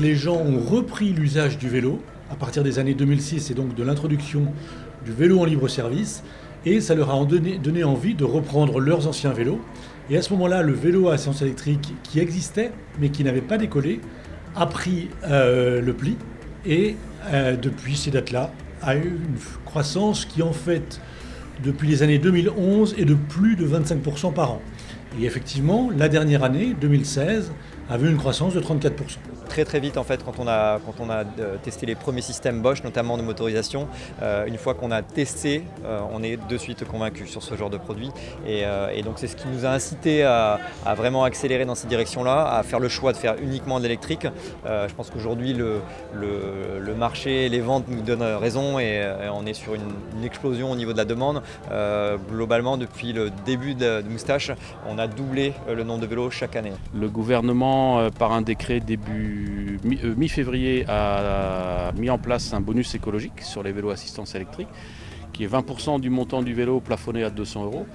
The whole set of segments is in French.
les gens ont repris l'usage du vélo à partir des années 2006 et donc de l'introduction du vélo en libre service. Et ça leur a donné envie de reprendre leurs anciens vélos. Et à ce moment-là, le vélo à assistance électrique qui existait, mais qui n'avait pas décollé, a pris le pli. Et depuis ces dates-là, a eu une croissance qui, en fait, depuis les années 2011, est de plus de 25% par an. Et effectivement, la dernière année, 2016, avait une croissance de 34%. Très très vite en fait quand on a testé les premiers systèmes Bosch, notamment de motorisation, une fois qu'on a testé, on est de suite convaincu sur ce genre de produit et donc c'est ce qui nous a incité à vraiment accélérer dans cette direction-là, à faire le choix de faire uniquement de l'électrique. Je pense qu'aujourd'hui le marché et les ventes nous donnent raison et on est sur une explosion au niveau de la demande. Globalement depuis le début de Moustache, on a doublé le nombre de vélos chaque année. Le gouvernement, par un décret mi-février, a mis en place un bonus écologique sur les vélos assistance électrique, qui est 20% du montant du vélo plafonné à 200 €.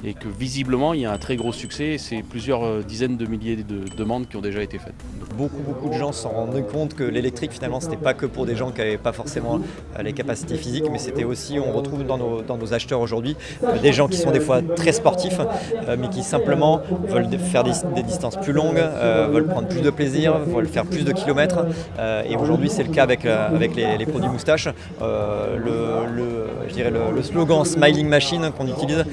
Et que visiblement il y a un très gros succès, c'est plusieurs dizaines de milliers de demandes qui ont déjà été faites. Beaucoup de gens se sont rendus compte que l'électrique finalement c'était pas que pour des gens qui n'avaient pas forcément les capacités physiques, mais c'était aussi, on retrouve dans nos acheteurs aujourd'hui, des gens qui sont des fois très sportifs, mais qui simplement veulent faire des distances plus longues, veulent prendre plus de plaisir, veulent faire plus de kilomètres. Et aujourd'hui c'est le cas avec les produits Moustache. Je dirais le slogan Smiling Machine qu'on utilise,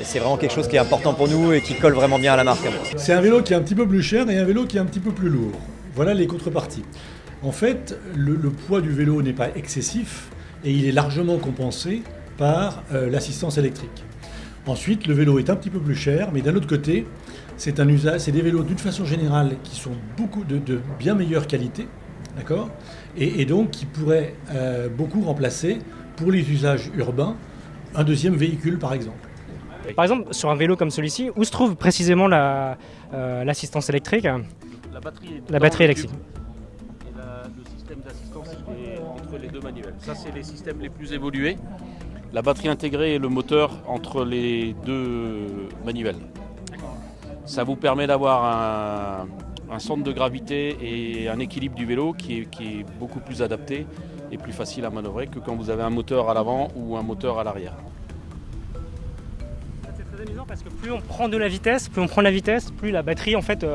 c'est vraiment quelque chose qui est important pour nous et qui colle vraiment bien à la marque. C'est un vélo qui est un petit peu plus cher et un vélo qui est un petit peu plus lourd. Voilà les contreparties. En fait, le poids du vélo n'est pas excessif et il est largement compensé par l'assistance électrique. Ensuite, le vélo est un petit peu plus cher, mais d'un autre côté, c'est des vélos d'une façon générale qui sont de bien meilleure qualité, d'accord, et donc qui pourraient beaucoup remplacer, pour les usages urbains, un deuxième véhicule par exemple. Par exemple, sur un vélo comme celui-ci, où se trouve précisément l'assistance électrique? La batterie électrique. Et le système d'assistance est entre les deux manivelles. Ça, c'est les systèmes les plus évolués. La batterie intégrée et le moteur entre les deux manivelles. Ça vous permet d'avoir un centre de gravité et un équilibre du vélo qui est beaucoup plus adapté et plus facile à manœuvrer que quand vous avez un moteur à l'avant ou un moteur à l'arrière. C'est très amusant parce que plus on prend la vitesse, plus la batterie en fait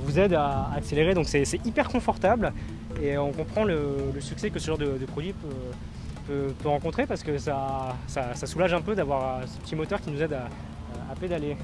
vous aide à accélérer. Donc c'est hyper confortable et on comprend le succès que ce genre de produit peut rencontrer parce que ça soulage un peu d'avoir ce petit moteur qui nous aide à pédaler.